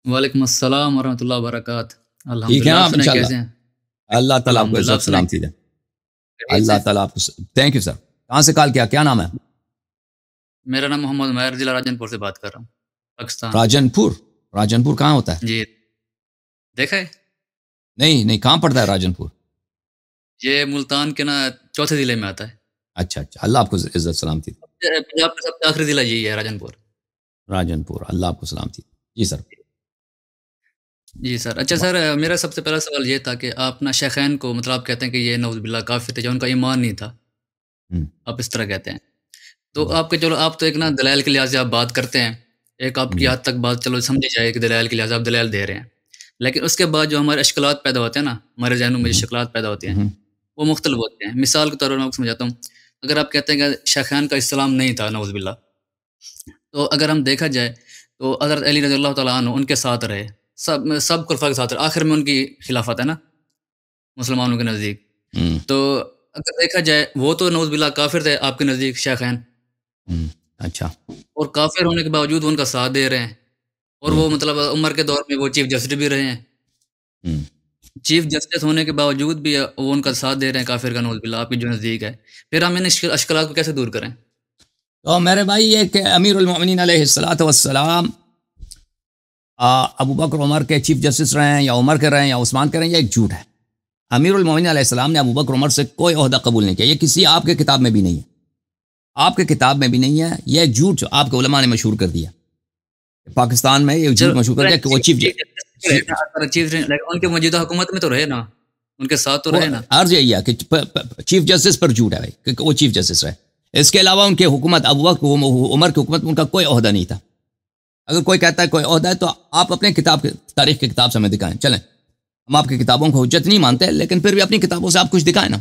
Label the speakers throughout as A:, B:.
A: وعلیکم السلام ورحمۃ اللہ وبرکاتہ۔
B: ٹھیک ہے
A: الحمدللہ،
B: نا
A: آپ
B: آپ
A: سنیں
B: انشاءاللہ؟
A: کیسے ہیں؟
B: اللہ تعالیٰ آپ کو
A: الحمدللہ،
B: عزت
A: آپ سنیں
B: سلامتی دے۔
A: خیریت
B: اللہ
A: سے؟
B: تعالیٰ آپ کو تھینک یو سر۔ کہاں سے کال کیا نام ہے؟
A: میرا نام محمد ماہر، ضلع راجن پور سے بات کر رہا ہوں، پاکستان۔
B: راجن پور؟ راجن پور کہاں ہوتا ہے؟
A: جی، دیکھا ہے؟
B: نہیں کہاں پڑتا ہے راجن پور؟
A: یہ ملتان کے نا چوتھے ضلع میں آتا ہے۔
B: اچھا اللہ آپ کو عزت سلامتی دے۔
A: پنجاب کا سب سے آخری ضلع یہی ہے، راجن پور۔
B: راجن پور، اللہ آپ کو سلامتی دے۔ جی سر۔
A: جی سر، اچھا سر، میرا سب سے پہلا سوال یہ تھا کہ آپ نا شیخین کو مطلب آپ کہتے ہیں کہ یہ نعوذ باللہ کافر تھے، جو ان کا ایمان نہیں تھا، آپ اس طرح کہتے ہیں، تو آپ کے چلو آپ تو ایک نا دلائل کے لحاظ سے آپ بات کرتے ہیں، ایک آپ کی حد تک بات چلو سمجھی جائے کہ دلائل کے لحاظ سے آپ دلائل دے رہے ہیں، لیکن اس کے بعد جو ہمارے اشکالات پیدا ہوتے ہیں نا، ہمارے ذہنوں میں جو شکلات پیدا ہوتے ہیں وہ مختلف ہوتے ہیں۔ مثال کے طور پر میں آپ کو سمجھاتا ہوں، اگر آپ کہتے ہیں کہ شیخین کا اسلام نہیں تھا نعوذ باللہ، تو اگر ہم دیکھا جائے تو حضرت علی رضی اللہ تعالیٰ عنہ ان کے ساتھ رہے، سب خلفاء کے ساتھ رہے، آخر میں ان کی خلافت ہے نا مسلمانوں کے نزدیک، تو اگر دیکھا جائے وہ تو نعوذ باللہ کافر تھے آپ کے نزدیک شیخین،
B: اچھا،
A: اور کافر ہونے کے باوجود وہ ان کا ساتھ دے رہے ہیں، اور وہ مطلب عمر کے دور میں وہ چیف جسٹس بھی رہے ہیں، چیف جسٹس ہونے کے باوجود بھی وہ ان کا ساتھ دے رہے ہیں کافر کا نعوذ باللہ آپ کے جو نزدیک ہے، پھر ہم ان اشکالات کو کیسے دور کریں؟
B: تو میرے بھائی یہ کہ امیر المؤمنین علیہ الصلوۃ والسلام ابو بکر عمر کے چیف جسٹس رہے ہیں، یا عمر کے رہے ہیں، یا عثمان کے رہے ہیں، یہ ایک جھوٹ ہے۔ امیر المؤمنین علیہ السلام نے ابو بکر عمر سے کوئی عہدہ قبول نہیں کیا، یہ کسی آپ کے کتاب میں بھی نہیں ہے، آپ کے کتاب میں بھی نہیں ہے، یہ جھوٹ آپ کے علماء نے مشہور کر دیا، پاکستان میں یہ جھوٹ مشہور کر دیا کہ وہ چیف
A: ان کے موجودہ حکومت میں تو رہے نا، ان کے ساتھ تو رہے نا،
B: عرض یہی ہے کہ چیف جسٹس پر جھوٹ ہے بھائی کہ وہ چیف جسٹس رہے، اس کے علاوہ ان کی حکومت ابو بکر عمر کی حکومت میں ان کا کوئی عہدہ نہیں تھا۔ اگر کوئی کہتا ہے کوئی عہدہ ہے تو آپ اپنے کتاب تاریخ کی کتاب سے ہمیں دکھائیں، چلیں ہم آپ کی کتابوں کو حجت نہیں مانتے، لیکن پھر بھی اپنی کتابوں سے آپ کچھ دکھائیں نا،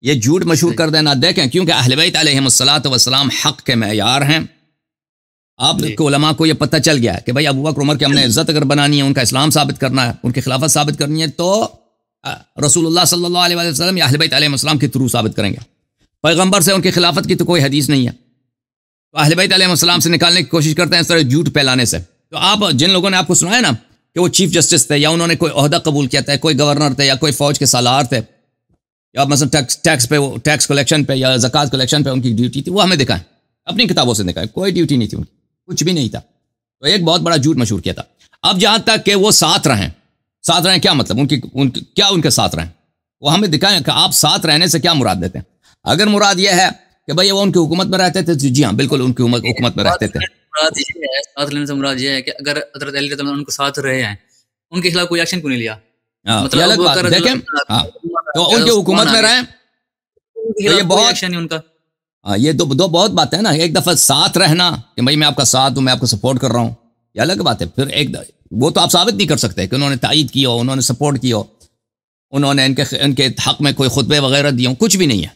B: یہ جھوٹ مشہور کر دینا دیکھیں، کیونکہ اہل بیت علیہم الصلوۃ والسلام حق کے معیار ہیں۔ آپ کے علماء کو یہ پتہ چل گیا ہے کہ بھائی ابو بکر عمر کی ہم نے عزت اگر بنانی ہے، ان کا اسلام ثابت کرنا ہے، ان کی خلافت ثابت کرنی ہے، تو رسول اللہ صلی اللہ علیہ وسلم یا اہل بیت علیہم السلام کے تھرو ثابت کریں گے، پیغمبر سے ان کی خلافت کی تو کوئی حدیث نہیں ہے، تو اہل بیت علیہ السلام سے نکالنے کی کوشش کرتے ہیں اس طرح جھوٹ پھیلانے سے۔ تو آپ جن لوگوں نے آپ کو سنایا نا کہ وہ چیف جسٹس تھے، یا انہوں نے کوئی عہدہ قبول کیا تھا، کوئی گورنر تھے، یا کوئی فوج کے سالار تھے، یا مثلا ٹیکس کلیکشن پہ یا زکوٰۃ کلیکشن پہ ان کی ڈیوٹی تھی، وہ ہمیں دکھائیں، اپنی کتابوں سے دکھائیں، کوئی ڈیوٹی نہیں تھی ان کی، کچھ بھی نہیں تھا، تو ایک بہت بڑا جھوٹ مشہور کیا تھا۔ اب جہاں تک کہ وہ ساتھ رہیں کیا مطلب، ان کے ساتھ رہیں، وہ ہمیں دکھائیں کہ آپ ساتھ رہنے سے کیا مراد دیتے ہیں۔ اگر مراد یہ ہے کہ بھئی وہ ان کی حکومت میں رہتے تھے، جی ہاں بالکل ان کی حکومت میں رہتے تھے،
A: ساتھ لینے سے مراد یہ ہے کہ اگر حضرت علی رضی اللہ عنہ ان کو ساتھ رہے ہیں، ان کے خلاف کوئی ایکشن کیوں نہیں لیا؟
B: یہ الگ بات دیکھیں، تو ان کی حکومت میں رہیں، یہ بہت
A: ایکشن نہیں ان کا،
B: یہ دو بہت بات ہے نا، ایک دفعہ ساتھ رہنا کہ بھائی میں آپ کا ساتھ ہوں، میں آپ کو سپورٹ کر رہا ہوں، یہ الگ بات ہے، پھر وہ تو آپ ثابت نہیں کر سکتے کہ انہوں نے تائید کی ہو، انہوں نے سپورٹ کی ہو، انہوں نے ان کے حق میں کوئی خطبے وغیرہ دیے ہوں، کچھ بھی نہیں ہے،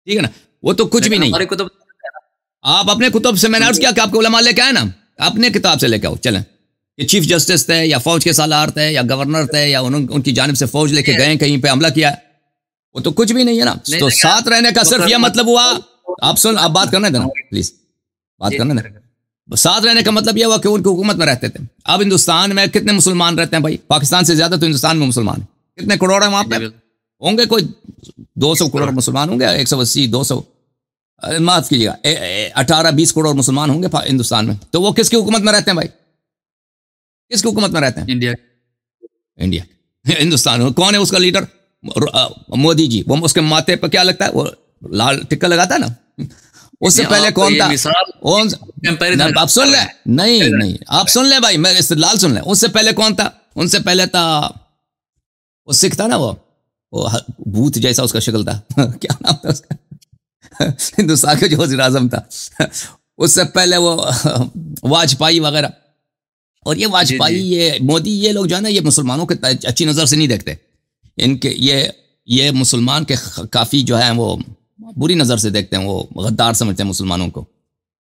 B: ٹھیک ہے نا، وہ تو کچھ بھی نہیں ہے۔ آپ اپنے کتب سے، میں نے عرض کیا کہ آپ کے علماء لے کے آئے نا، اپنے کتاب سے لے کے آؤ، چلیں یہ چیف جسٹس تھے، یا فوج کے سالار تھے، یا گورنر تھے، یا ان کی جانب سے فوج لے کے گئے کہیں پہ حملہ کیا، وہ تو کچھ بھی نہیں ہے نا۔ تو ساتھ رہنے کا صرف یہ مطلب ہوا، آپ بات کرنے دینا پلیز، بات کرنے دینا، ساتھ رہنے کا مطلب یہ ہوا کہ ان کی حکومت میں رہتے تھے۔ اب ہندوستان میں کتنے مسلمان رہتے ہیں بھائی؟ پاکستان سے زیادہ تو ہندوستان میں مسلمان ہیں، کتنے کروڑ ہیں وہاں پہ؟ ہوں گے کوئی 200 کروڑ مسلمان ہوں گے، 180 200 معاف کیجیے گا 18-20 کروڑ مسلمان ہوں گے ہندوستان میں، تو وہ کس کی حکومت میں رہتے ہیں بھائی؟ کس کی حکومت میں رہتے ہیں؟ انڈیا ہندوستان کون ہے اس کا لیڈر؟ مودی جی، وہ اس کے ماتھے پہ کیا لگتا ہے؟ وہ لال ٹکا لگاتا ہے نا، اس سے پہلے کون تھا؟ آپ سن لیں، نہیں آپ سن لیں بھائی، میں استدلال سن لیں، اس سے پہلے کون تھا؟ ان سے پہلے تھا وہ سکھ تھا نا، وہ بھوت جیسا اس کا شکل تھا، کیا نام تھا اس کا، ہندوستان کا جو وزیر اعظم تھا، اس سے پہلے وہ واجپئی وغیرہ، اور یہ واجپئی یہ مودی، یہ لوگ جو ہے نا یہ مسلمانوں کے اچھی نظر سے نہیں دیکھتے، ان کے یہ مسلمان کے کافی جو ہے وہ بری نظر سے دیکھتے ہیں، وہ غدار سمجھتے ہیں مسلمانوں کو۔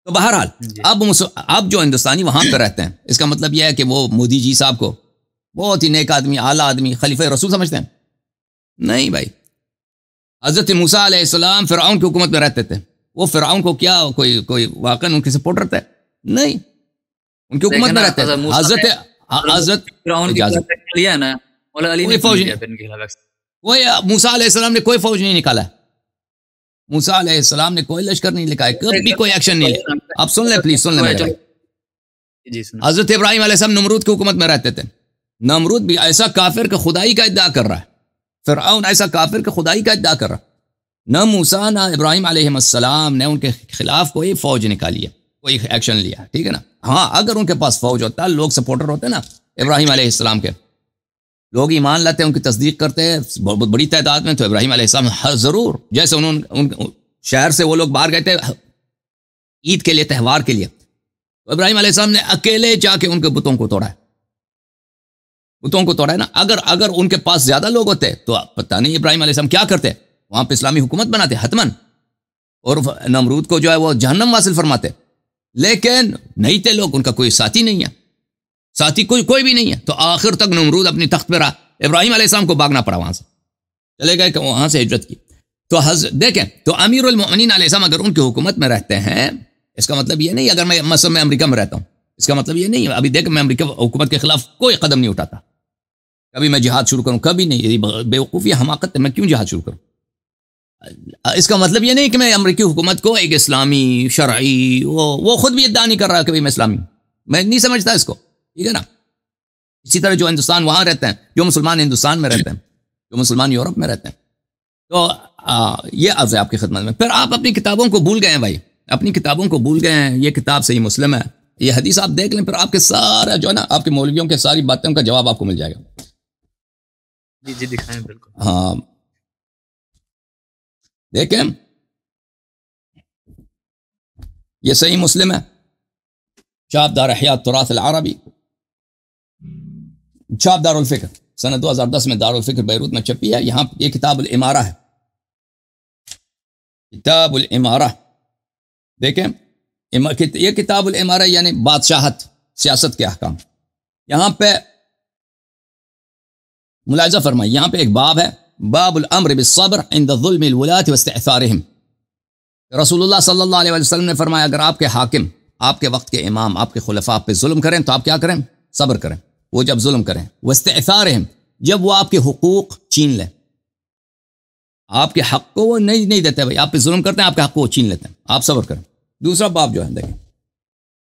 B: تو بہرحال اب جو ہندوستانی وہاں پہ رہتے ہیں، اس کا مطلب یہ ہے کہ وہ مودی جی صاحب کو بہت ہی نیک آدمی، اعلیٰ آدمی، خلیفہ رسول سمجھتے ہیں؟ نہیں بھائی، حضرت موسیٰ علیہ السلام فرعون کی حکومت میں رہتے تھے، وہ فرعون کو کیا کوئی واقعاً ان کے سپورٹر تھے؟ نہیں، ان کی حکومت میں رہتے تھے۔ حضرت
A: فرعون کی خلاف لیا نا، مولا علی نے فوج لیا پھر ان کے خلاف.
B: کوئی موسیٰ علیہ السلام نے کوئی فوج نہیں نکالا. موسیٰ علیہ السلام نے کوئی لشکر نہیں لکھا ہے، کبھی کوئی ایکشن نہیں لیا. آپ سن لیں پلیز، سن لیں. حضرت ابراہیم علیہ السلام نمرود کی حکومت میں رہتے تھے. نمرود بھی ایسا کافر کہ خدائی کا ادعا کر رہا ہے. فرعون ایسا کافر کہ خدائی کا ادعا کر رہا ہے. نہ موسیٰ نہ ابراہیم علیہ السلام نے ان کے خلاف کوئی فوج نکالی ہے، کوئی ایکشن لیا. ٹھیک ہے نا. ہاں اگر ان کے پاس فوج ہوتا، لوگ سپورٹر ہوتے نا ابراہیم علیہ السلام کے، لوگ ایمان لاتے ہیں، ان کی تصدیق کرتے ہیں بہت بڑی تعداد میں، تو ابراہیم علیہ السلام ضرور، جیسے انہوں نے شہر سے وہ لوگ باہر گئے تھے عید کے لیے، تہوار کے لیے، تو ابراہیم علیہ السلام نے اکیلے جا کے ان کے بتوں کو توڑا ہے. بتوں کو توڑا ہے نا. اگر ان کے پاس زیادہ لوگ ہوتے تو پتہ نہیں ابراہیم علیہ السلام کیا کرتے. وہاں پہ اسلامی حکومت بناتے حتماً، اور نمرود کو جو ہے وہ جہنم واصل فرماتے. لیکن نہیں تھے لوگ، ان کا کوئی ساتھی نہیں ہے، ساتھی کوئی بھی نہیں ہے. تو آخر تک نمرود اپنی تخت پہ رہا. ابراہیم علیہ السلام کو بھاگنا پڑا، وہاں سے چلے گئے کہ وہاں سے ہجرت کی. تو دیکھیں، تو امیر المؤمنین علیہ السلام اگر ان کی حکومت میں رہتے ہیں، اس کا مطلب یہ نہیں اگر میں مثلا میں امریکہ میں رہتا ہوں، اس کا مطلب یہ نہیں ابھی دیکھ میں امریکہ حکومت کے خلاف کوئی قدم نہیں اٹھاتا، کبھی میں جہاد شروع کروں، کبھی نہیں. یہ بیوقوفی حماقت ہے، میں کیوں جہاد شروع کروں؟ اس کا مطلب یہ نہیں کہ میں امریکی حکومت کو ایک اسلامی شرعی، وہ خود بھی ادعا نہیں کر رہا کہ میں اسلامی ہوں، میں نہیں سمجھتا اس کو. ٹھیک ہے نا. اسی طرح جو ہندوستان وہاں رہتے ہیں، جو مسلمان ہندوستان میں رہتے ہیں، جو مسلمان یورپ میں رہتے ہیں. تو یہ عرض ہے آپ کی خدمت میں. پھر آپ اپنی کتابوں کو بھول گئے ہیں بھائی، اپنی کتابوں کو بھول گئے ہیں. یہ کتاب صحیح مسلم ہے، یہ حدیث آپ دیکھ لیں، پھر آپ کے سارا جو ہے نا آپ کے مولویوں کے ساری باتوں کا جواب آپ کو مل جائے گا.
A: جی دکھائیں. بالکل.
B: ہاں دیکھیں، یہ صحیح مسلم ہے، چاپ دار احیاء التراث العربی، چاپ دار الفکر، سنہ 2010 میں دار الفکر بیروت میں چھپی ہے. یہاں یہ کتاب الامارہ ہے، کتاب الامارہ. دیکھیں یہ کتاب الامارہ یعنی بادشاہت، سیاست کے احکام. یہاں پہ ملاحظہ فرمائیے، یہاں پہ ایک باب ہے، باب الامر بالصبر عند ظلم الولاة واستعثارهم. رسول اللہ صلی اللہ علیہ وسلم نے فرمایا اگر آپ کے حاکم، آپ کے وقت کے امام، آپ کے خلفاء پہ ظلم کریں تو آپ کیا کریں؟ صبر کریں. وہ جب ظلم کریں، واستعثارهم، جب وہ آپ کے حقوق چھین لیں، آپ کے حق کو وہ نہیں دیتے بھائی، آپ پہ ظلم کرتے ہیں، آپ کے حق کو وہ چھین لیتے ہیں، آپ صبر کریں. دوسرا باب جو ہے دیکھیں،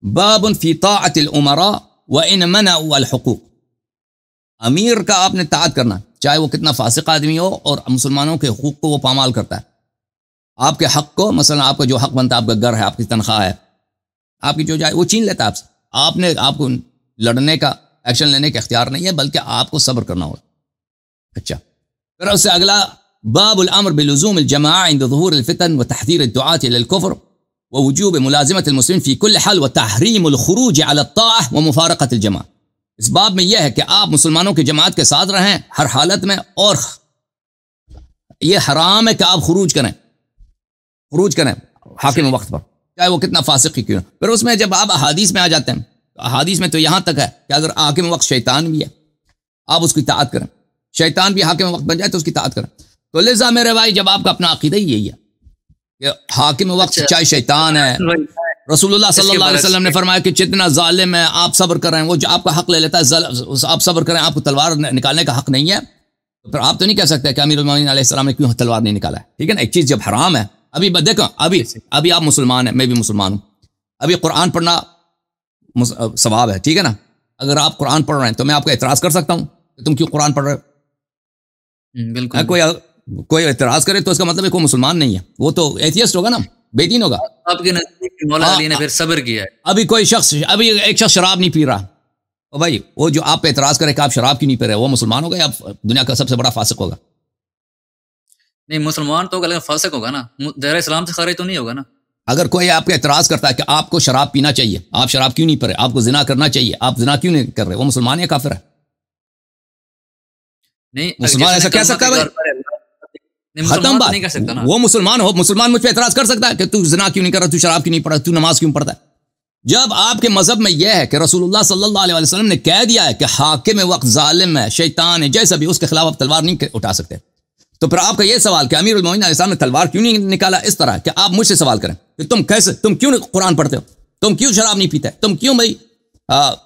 B: باب فی طاعت الامراء وان منعوا الحقوق. امیر کا آپ نے طاعت کرنا، چاہے وہ کتنا فاسق آدمی ہو، اور مسلمانوں کے حقوق کو وہ پامال کرتا ہے. آپ کے حق کو، مثلا آپ کا جو حق بنتا ہے، آپ کا گھر ہے، آپ کی تنخواہ ہے، آپ کی جو جائے وہ چھین لیتا ہے آپ سے. آپ کو لڑنے کا، ایکشن لینے کا اختیار نہیں ہے، بلکہ آپ کو صبر کرنا ہوگا. اچھا، پھر اس سے اگلا باب الامر بلزوم الجماعة عند ظهور الفتن وتحذير الدعاة الى الكفر ووجوب ملازمة المسلمين في كل حال وتحريم الخروج على الطاعة ومفارقة الجماعة. اس باب میں یہ ہے کہ آپ مسلمانوں کی جماعت کے ساتھ رہیں ہر حالت میں، اور یہ حرام ہے کہ آپ خروج کریں حاکم وقت پر، چاہے وہ کتنا فاسق ہی کیوں. پھر اس میں جب آپ احادیث میں آ جاتے ہیں، احادیث میں تو یہاں تک ہے کہ اگر حاکم وقت شیطان بھی ہے، آپ اس کی اطاعت کریں. شیطان بھی حاکم وقت بن جائے تو اس کی اطاعت کریں. تو لذا میرے بھائی، جب آپ کا اپنا عقیدہ ہی یہی ہے کہ حاکم وقت چاہے شیطان ہے، رسول اللہ صلی اللہ علیہ وسلم نے فرمایا کہ جتنا ظالم ہے آپ صبر کریں، وہ جو آپ کا حق لے لیتا ہے آپ صبر کریں، آپ کو تلوار نکالنے کا حق نہیں ہے. تو پھر آپ تو نہیں کہہ سکتے کہ امیر المومنین علیہ السلام نے کیوں تلوار نہیں نکالا ہے. ٹھیک ہے نا. ایک چیز جب حرام ہے، ابھی دیکھو، ابھی آپ مسلمان ہیں، میں بھی مسلمان ہوں، ابھی قرآن پڑھنا ثواب ہے. ٹھیک ہے نا. اگر آپ قرآن پڑھ رہے ہیں تو میں آپ کو اعتراض کر سکتا ہوں کہ تم کیوں قرآن پڑھ رہے ہو.
A: بالکل.
B: کوئی اعتراض کرے تو اس کا مطلب ہے کوئی مسلمان نہیں ہے، وہ تو ایتھیسٹ ہوگا نا، بے دین ہوگا.
A: آپ کے نزدیک مولا علی نے پھر صبر کیا ہے.
B: ابھی ایک شخص شراب نہیں پی رہا، اور بھائی وہ جو آپ پہ اعتراض کرے کہ آپ شراب کیوں نہیں پی رہے، وہ مسلمان ہوگا یا دنیا کا سب سے بڑا فاسق ہوگا؟
A: نہیں، مسلمان تو ہوگا، فاسق ہوگا نا، دائرہ اسلام سے خارج تو نہیں ہوگا نا.
B: اگر کوئی آپ کا اعتراض کرتا ہے کہ آپ کو شراب پینا چاہیے، آپ شراب کیوں نہیں پی رہے، آپ کو زنا کرنا چاہیے، آپ زنا کیوں نہیں کر رہے، وہ مسلمان یا کافر ہے؟
A: نہیں،
B: مسلمان ایسا کہہ سکتا ہے؟ ختم بات. وہ مسلمان ہو، مسلمان مجھ پہ اعتراض کر سکتا ہے کہ تو زنا کیوں نہیں کر رہا، تو شراب کیوں نہیں پڑھا، تو نماز کیوں پڑھتا ہے. جب آپ کے مذہب میں یہ ہے کہ رسول اللہ صلی اللہ علیہ وسلم نے کہہ دیا ہے کہ حاکم وقت ظالم ہے، شیطان ہے، جیسا بھی، اس کے خلاف آپ تلوار نہیں اٹھا سکتے، تو پھر آپ کا یہ سوال کہ امیر المومنین علیہ السلام نے تلوار کیوں نہیں نکالا، اس طرح کہ آپ مجھ سے سوال کریں کہ تم کیوں قرآن پڑھتے ہو، تم کیوں شراب نہیں پیتے، تم کیوں بھائی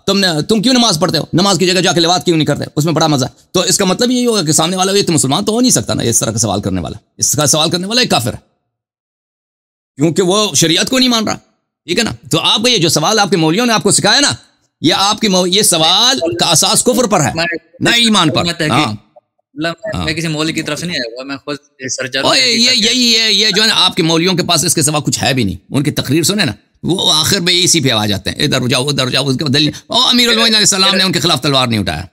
B: تم کیوں نماز پڑھتے ہو؟ نماز کی جگہ جا کے لواط کیوں نہیں کرتے؟ اس میں بڑا مزہ ہے. تو اس کا مطلب یہی ہوگا کہ سامنے والا یہ تو مسلمان تو ہو نہیں سکتا نا. اس طرح کا سوال کرنے والا، اس کا سوال کرنے والا ایک کافر ہے، کیونکہ وہ شریعت کو نہیں مان رہا. ٹھیک ہے نا. تو آپ کا یہ جو سوال آپ کے مولویوں نے آپ کو سکھایا نا، یہ آپ کی یہ سوال کا اساس کفر پر ہے نہ ایمان پر.
A: میں کسی مولوی کی طرف سے نہیں آیا ہوا، میں خود سرچ.
B: یہی ہے، یہ جو ہے آپ کے مولویوں کے پاس اس کے سوا کچھ ہے بھی نہیں. ان کی تقریر سنے نا، وہ آخر میں اسی پہ آ جاتے ہیں، ادھر جاؤ ادھر جاؤ. اس کے دلیل امیر المومنین علیہ السلام نے ان کے خلاف تلوار نہیں اٹھایا.